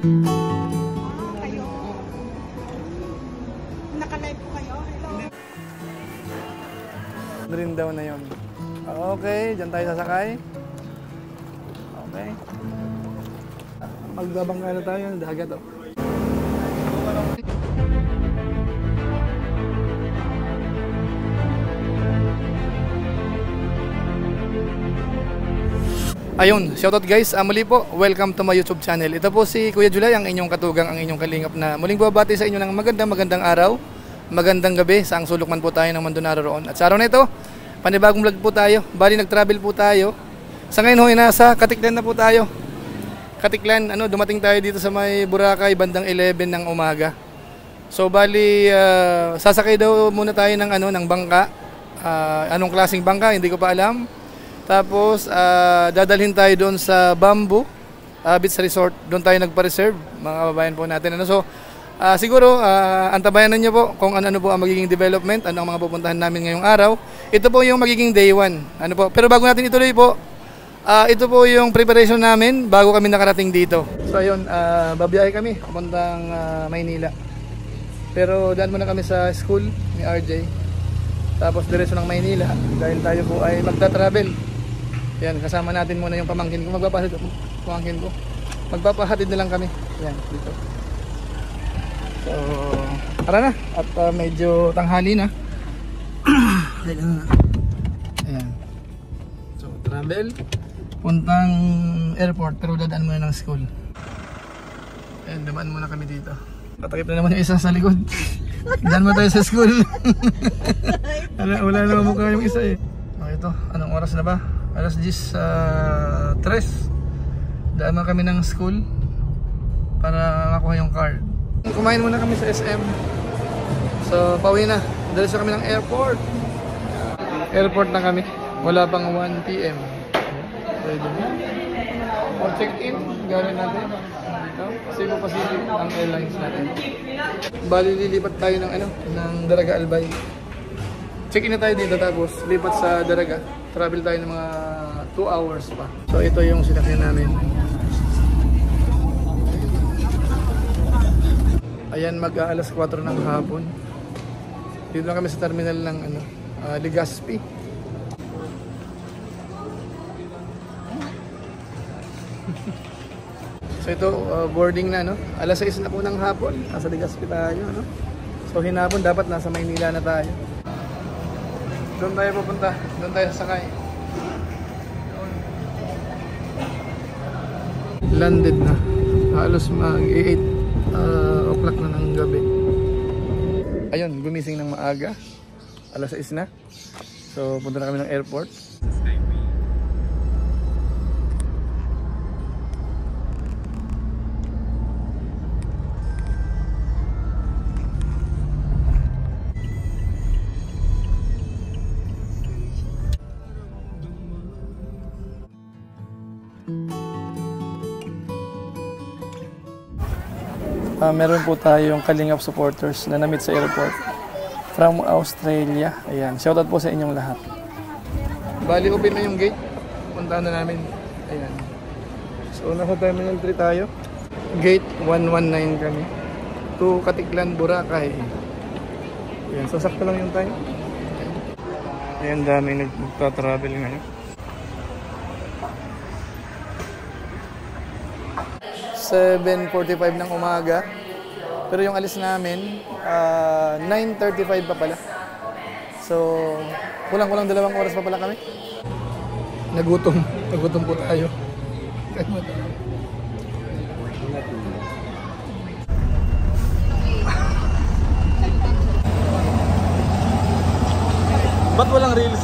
Kayo. Naka-live po kayo? Hello. Rin daw na yun. Okay, dyan tayo sasakay. Okay. Magbabangga na tayo ng dagat. Oh. Ayun, shoutout guys, muli po, welcome to my YouTube channel. Ito po si Kuya Julay, ang inyong katugang, ang inyong kalingap na muling babati sa inyo ng magandang araw, magandang gabi, saang sulok man po tayo ng mundo naroon. At sa araw na ito, panibagong vlog po tayo, bali nag-travel po tayo. Sa ngayon ho, nasa Katiklan na po tayo. Katiklan, dumating tayo dito sa may Boracay, bandang 11 ng umaga. So bali, sasakay daw muna tayo ng bangka. Anong klaseng bangka, hindi ko pa alam. Tapos, dadalhin tayo doon sa Bamboo Beach Resort. Doon tayo nagpa-reserve, mga kababayan po natin. So, siguro, antabayanan nyo po kung ano po ang magiging development, ano ang mga pupuntahan namin ngayong araw. Ito po yung magiging day 1. Pero bago natin ituloy po, ito po yung preparation namin bago kami nakarating dito. So, ayun, babiyahe kami, papuntang Maynila. Pero daan muna kami sa school ni RJ. Tapos diretso ng Maynila dahil tayo po ay magta-travel. Yan, kasama natin muna yung pamangkin ko. Magpapahatid na lang kami. Yan, dito. So, tara na. At medyo tanghali na. Ayan. So, travel. Puntang airport, pero dadaan muna ng school. Ayan, dumaan muna kami dito. Tatakip na naman yung isa sa likod. Diyan mo tayo sa school. Wala naman mukha yung isa eh. Ito, anong oras na ba? Alas 10:03. Daan na kami ng school para makuha yung card. Kumain muna kami sa SM. So, pauwi na. Diretso kami ng airport. Airport na kami. Wala pang 1 PM. Ready na. For check-in, gawin natin dito. Cebu Pacific ang airlines natin. Bali, lilipat tayo ng Daraga Albay. Check-in na tayo dito tapos lipat sa Daraga. Travel tayo ng mga 2 hours pa. So ito yung sinakyan namin. Ayan, mag-aalas 4 ng hapon. Dito na kami sa terminal ng Legazpi. So ito, boarding na, alas 6 na po ng hapon. Nasa Legazpi tayo, So hinapon dapat nasa Maynila na tayo. Doon tayo pupunta, doon tayo sasakay. Landed na. Halos mag-8 o'clock na ng gabi. Ayun, gumising ng maaga. Alas 6 na. So punta na kami ng airport. Meron po tayong Kalingap supporters na na-meet sa airport from Australia. Ayan, shoutout po sa inyong lahat. Bali, open na yung gate. Puntahan na namin. Ayan. So, nasa Terminal 3 tayo. Gate 119 kami. To Katiklan, Boracay. Ayan, so sakto lang yung time. Ayan, dami nagta-travel ngayon. 7:45 ng umaga. Pero yung alis namin, 9:35 pa pala. So, kulang-kulang 2 oras pa pala kami. Nagutom po tayo. Ba't walang reels?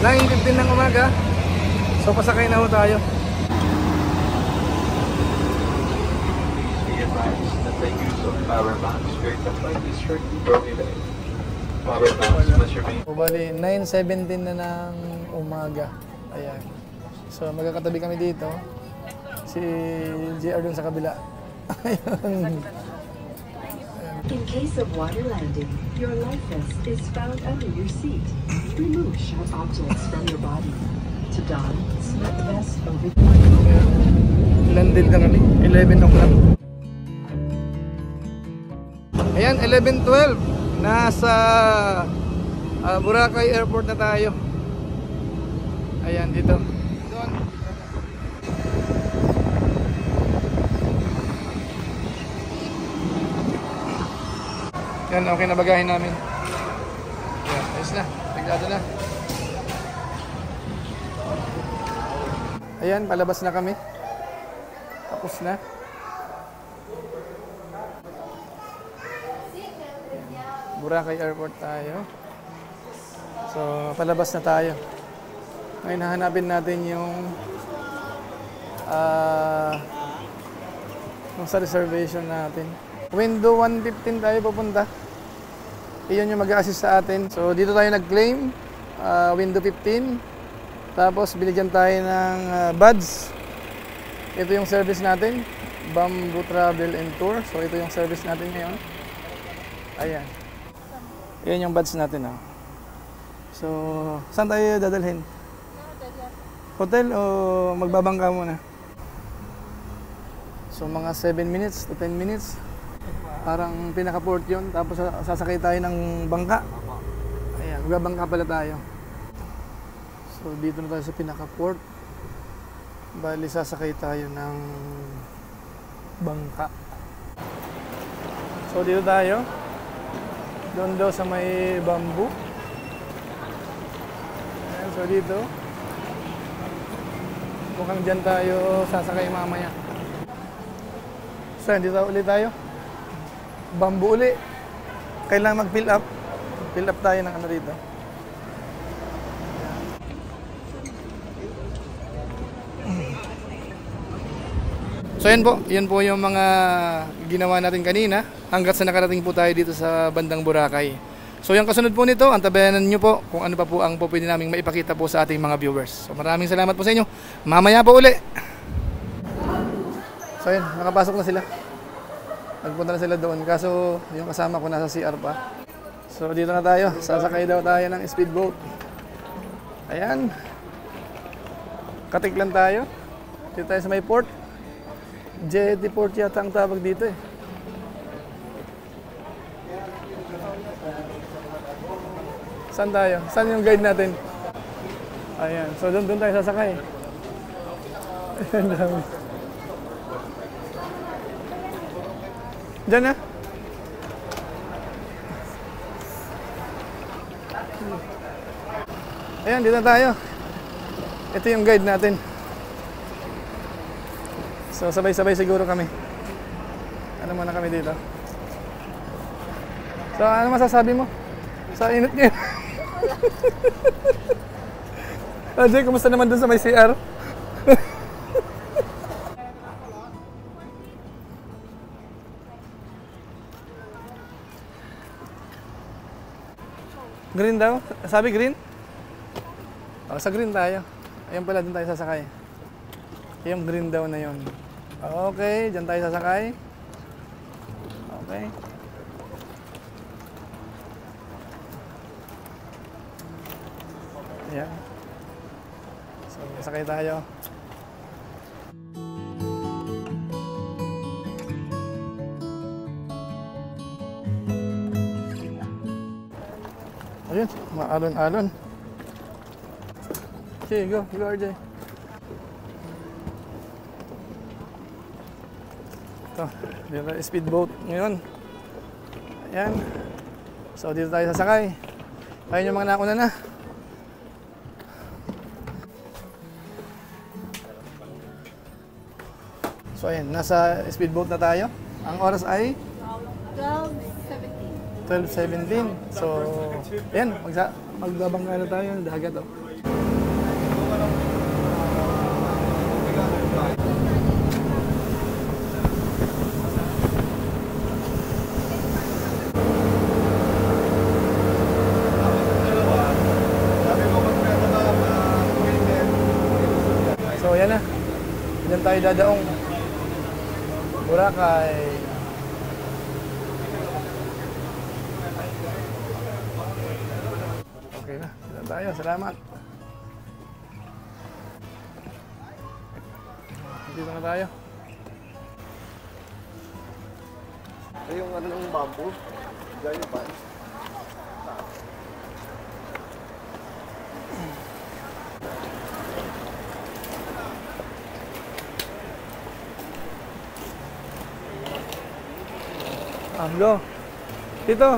9:15 ng umaga. So, pasakay na ho tayo. O bali, 9:17 na ng umaga. Ayan. So, magkakatabi kami dito. Si JR dun sa kabila. Ayun. In case of water landing, your life vest is found under your seat. Remove sharp objects from your body. to don smart vest over. Landed na kami, 11 o'clock. Ayan, 11:12. Nasa Boracay Airport na tayo. Ayan, dito. Doon. Yan, okay na bagahin namin. Ayan, ayos na. Tigado na. Ayan, palabas na kami. Tapos na. Boracay Airport tayo. So, palabas na tayo. Ngayon, hahanapin natin yung sa reservation natin. Window 115 tayo pupunta. Iyon yung mag-a-assist sa atin. So, dito tayo nag-claim. Window 15. Tapos, binigyan tayo ng badge. Ito yung service natin. Bamboo Travel and Tour. So, ito yung service natin ngayon. Ayan. Ayan yung badge natin. So, saan tayo dadalhin? Hotel o magbabangka muna? So, mga 7 minutes to 10 minutes. Parang pinaka-port yun. Tapos sasakay tayo ng bangka. Ayan, magbabangka pala tayo. So, dito na tayo sa pinaka-port. Bali, sasakay tayo ng bangka. So, dito tayo. Doon daw sa may bamboo. Ayan, so dito. Mukhang dyan tayo sasakay mamaya. So, dito ulit tayo. Bamboo uli. Kailangan mag-fill up. Fill up tayo ng ano dito. So yan po yung mga ginawa natin kanina hanggat sa nakarating po tayo dito sa bandang Boracay. So yung kasunod po nito, antabayanan nyo po kung ano pa po ang pwede naming maipakita po sa ating mga viewers. So maraming salamat po sa inyo. Mamaya po uli. So yun, nakapasok na sila. Nagpunta na sila doon, kaso yung kasama ko nasa CR pa. So dito na tayo, sasakay daw tayo ng speedboat. Ayan. Katik lang tayo. Dito tayo sa may port. Jetty Port yata ang tawag dito eh. Saan tayo? Saan yung guide natin? Ayan, so doon tayo sasakay. Diyan na. Ayan, dito na tayo. Ito yung guide natin. So sabay-sabay siguro kami. Ano muna kami dito. So ano masasabi mo? Sa init ngayon. Jay, kumusta naman dun sa may CR? Green daw? Sabi green? Oh, sa green tayo. Ayun pala, dun tayo sasakay. Yung green daw na yun. Okay, dyan tayo sasakay. Okay. Ayan. So, sasakay tayo. Ayun, maalon-alon. Okay, go RJ. Ito, dito tayo speedboat ngayon. Ayan. So, dito tayo sasakay. Ayun yung mga nauna na. So, ayan, nasa speedboat na tayo. Ang oras ay 12:17. So, ayan, magbabangka na tayo ng dagat. Oh. So, ayan na. Diyan tayo dadaong. Boracay. Okay na. Dito tayo. Salamat. Dito na tayo. Ay, yung ano ng bamboo. Gaya pa. Go. Dito.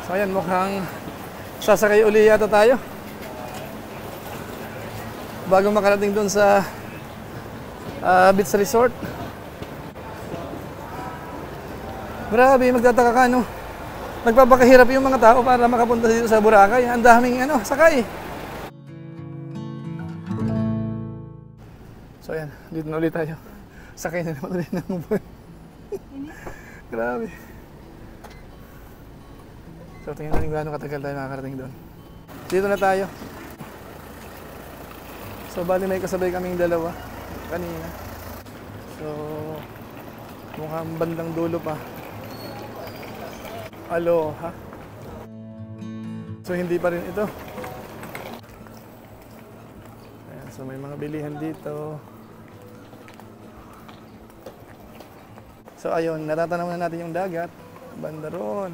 So ayan, mukhang sasakay uli yata tayo. Bago makarating dun sa beach resort. Grabe, magtataka ka, no? Nagpapakahirap yung mga tao para makapunta dito sa Boracay. Ang daming sakay. So ayan, dito na ulit tayo. Sakay na naman ulit ng boy. Grabe. So tingnan natin gaano katagal tayo makakarating doon. Dito na tayo. So bali may kasabay kaming dalawa kanina. So mukhang bandang dulo pa. Aloha. So hindi pa rin ito. Ayan, so may mga bilihan dito. So ayun, natatanaw na natin yung dagat, banda roon.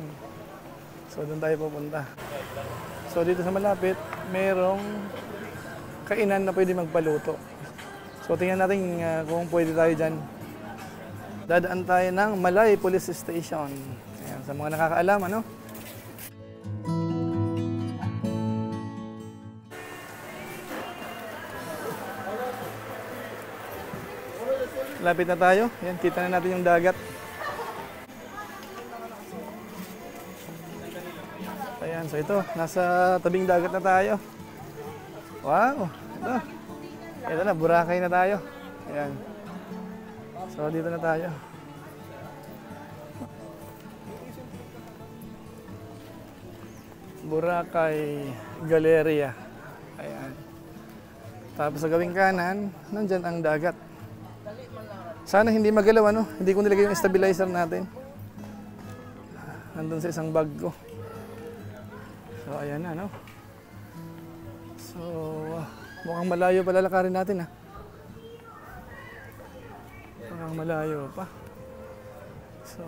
So doon tayo pupunta. So dito sa malapit, merong kainan na pwede magpaluto. So tingnan natin kung pwede tayo dyan. Dadaan tayo ng Malay Police Station. Ayan, sa mga nakakaalam, ano? Lapit na tayo. Ayan, kita na natin yung dagat. Ayan, so ito, nasa tabing dagat na tayo. Wow, ito. Ito na, Boracay na tayo. Ayan. So, dito na tayo. Boracay Galleria. Ayan. Tapos sa gawing kanan, nandyan ang dagat. Sana hindi magalaw, ano? Hindi ko nilagay yung stabilizer natin. Nandun sa isang bag ko. So, ayan na, no? So, mukhang malayo pa lalakarin natin, ha? Mukhang malayo pa. So,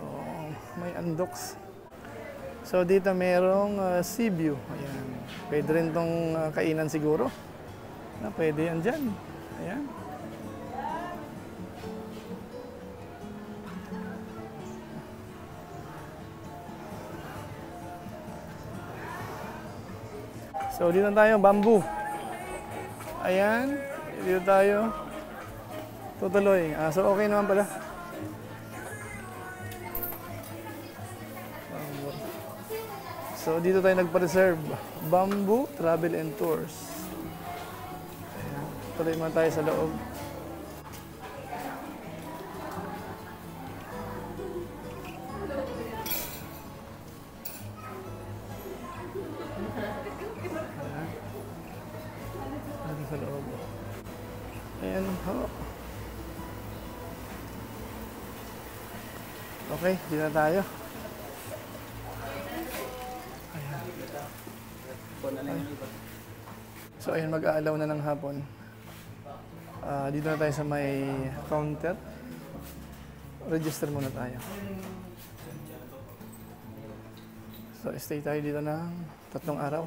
may undocs. So, dito merong sea view. Ayan. Pwede rin tong kainan siguro. Na pwede yan dyan. Ayan. So, dito tayo, bamboo. Ayan, dito tayo. Tutuloy. So, okay naman pala. So, dito tayo nagpa-reserve. Bamboo Travel and Tours. Ayan, tuloy naman tayo sa loob. Sa loob. Ayan ho. Okay, dito na tayo. Ayan. So ayun, mag-aalaw na ng hapon. Dito na tayo sa may counter. Register muna tayo. So stay tayo dito ng 3 araw.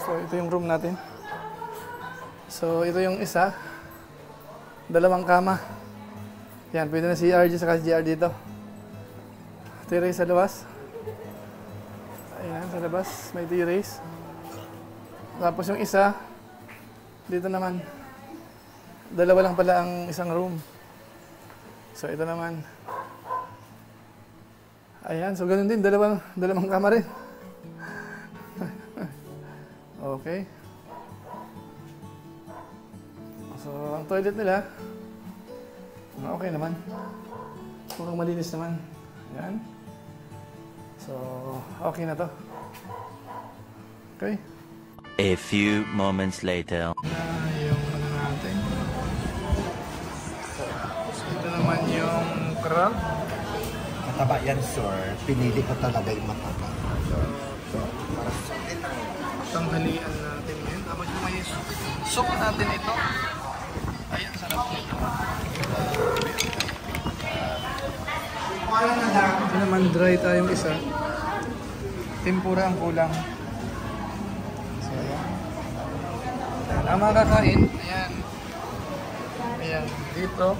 So ito yung room natin. So ito yung isa. 2 kama. Yan, pwede na si RG sa GR dito. Terrace sa labas. Ayan, sa labas may terrace. Tapos yung isa, dito naman. 2 lang pala ang isang room. So ito naman. Ayan, so ganun din, 2 kama rin. Okay. So, ang toilet nila, okay naman. Mukhang malinis naman. Ayan. So, okay na to. Okay. A few moments later. Yung ano natin. So, ito naman yung crab. Mataba yan, sir. Pinili ko talaga yung mataba. So, tanghalian natin ngayon, Tapos yung may soup natin ito. Ayan, sarap nito. Ito naman dry tayong isa. Tempura ang kulang. So, ayan. Ang mga kakain, ayan. Ayan, dito.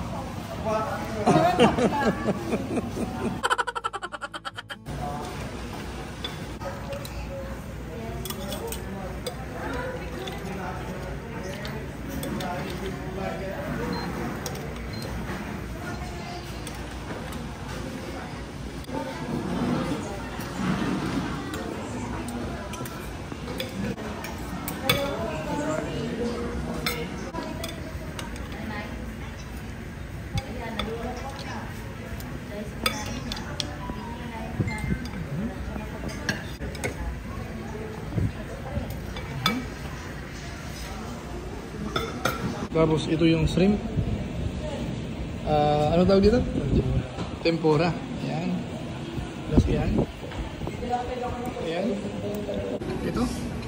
Tapos ito yung shrimp. Ano tawag dito? Tempura. Ayan. Tapos yan. Ayan. Ito.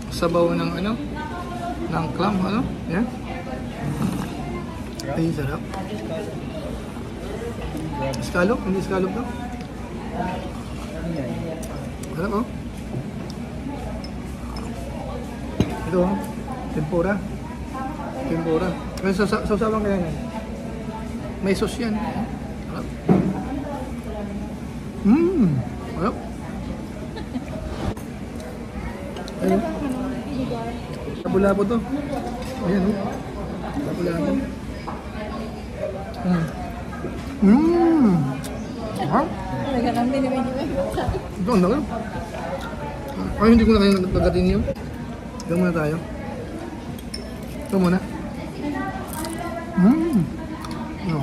Sabaw ng ano? Ng clam. Ano? Ayan. Ay, sarap. Scallop? Hindi scallop to? Sarap oh. Ito oh. Tempura. Tempura. May sausawan kaya yan. May sauce yan. Harap. Harap. Ayun. Labo-labo to. Ayan o. Labo-labo. Harap. Talaga nang binibigay. Ito ang laki. Ay, hindi ko na kayo nagkagatin yun. Ito muna tayo. Ito muna. No.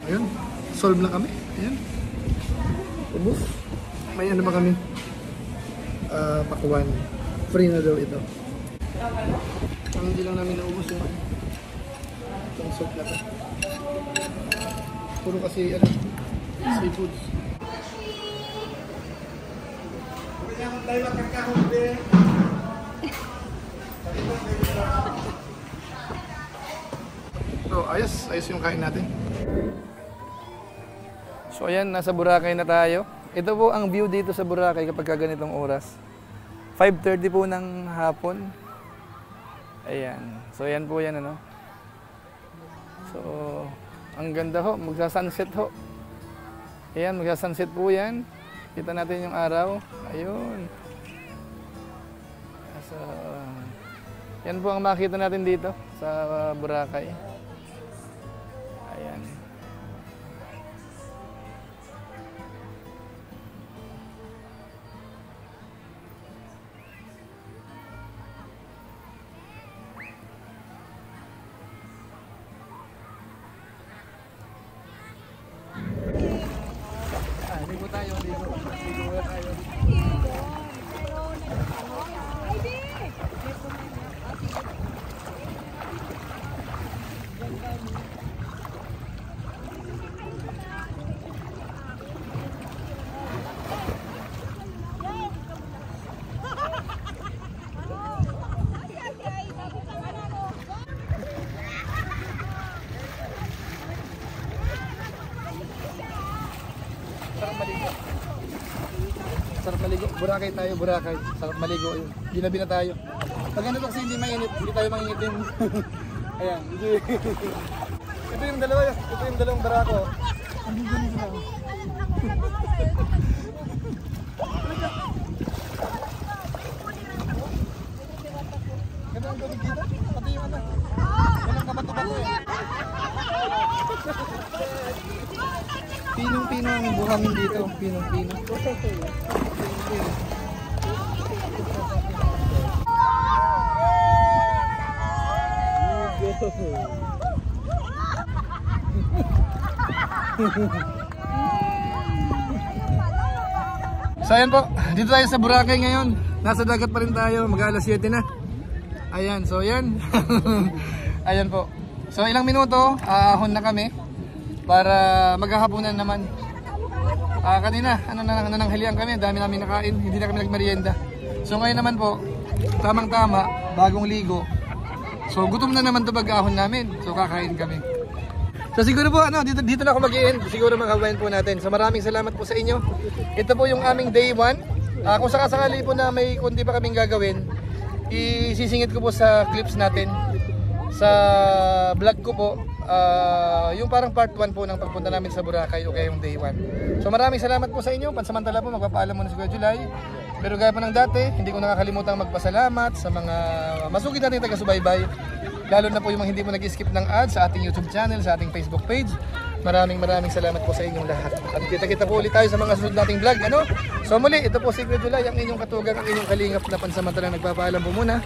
Ayun, solve na kami. Ayan. Ubus. May ano ba kami? Pakuan. Free na daw ito. Ang hindi lang namin naubos yung itong soup na to. Puro kasi ano, seafoods. So ayos yung kain natin. So ayan, nasa Boracay na tayo. Ito po ang view dito sa Boracay kapag ganitong oras. 5:30 po ng hapon. Ayan. So ayan po yan ano. So ang ganda ho, magsa-sunset ho. Ayan, magsa-sunset po yan. Kita natin yung araw. Ayun. So yan po ang makita natin dito sa Boracay. Ayan. Ligo tayo, ligo. Ligo tayo. Sarap maligo. Boracay tayo, Boracay. Sarap maligo yun. Ginabi na tayo. Pag ano kasi hindi mainit, hindi tayo mangingitin. Ayan. Ito yung dalawa, ito yung dalawang barako. Ang ganda sila. Ganda ang tubig dito. Pati yung ano. Yan ang kabato-bato eh. Pinong-pino ang buhangin dito. Pinong-pino. So ayan po, dito tayo sa Boracay ngayon. Nasa dagat pa rin tayo, mag-alas 7 na. Ayan, so yan. Ayan po. So ilang minuto, ahon na kami para maghahapunan naman. Kanina, nananghalian kami, dami namin nakain, hindi na kami nagmerienda. So ngayon naman po, tamang-tama, bagong ligo. So gutom na naman 'to pag-ahon namin. So kakain kami. So siguro po dito na ako mag-i-end. Siguro maghawain po natin. So maraming salamat po sa inyo. Ito po yung aming day 1. Kung sakasakali po na may kundi pa kaming gagawin, isisingit ko po sa clips natin sa vlog ko po, yung parang part 1 po ng pagpunta namin sa Boracay o kaya yung day 1. So maraming salamat po sa inyo. Pansamantala po magpapaalam muna si Kuya July. Pero gaya po ng dati, hindi ko nakakalimutang magpasalamat sa mga masugid nating taga-subaybay. Lalo na po yung mga hindi mo nag-skip ng ads sa ating YouTube channel, sa ating Facebook page. Maraming salamat po sa inyong lahat. At kita-kita po ulit tayo sa mga susunod nating vlog. So muli, ito po si Kuya July, ang inyong katugang, ang inyong kalingap na pansamantalang nagpapaalam po muna.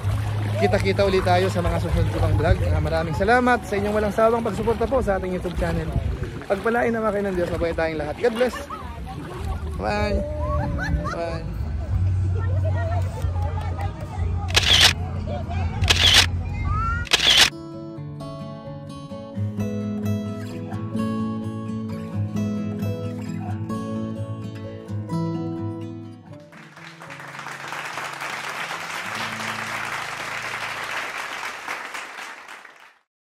Kita-kita ulit tayo sa mga susunod ko pang vlog. Maraming salamat sa inyong walang sawang pagsuporta po sa ating YouTube channel. Pagpalain naman kayo ng Diyos, mabuhay tayong lahat. God bless. Bye. Bye.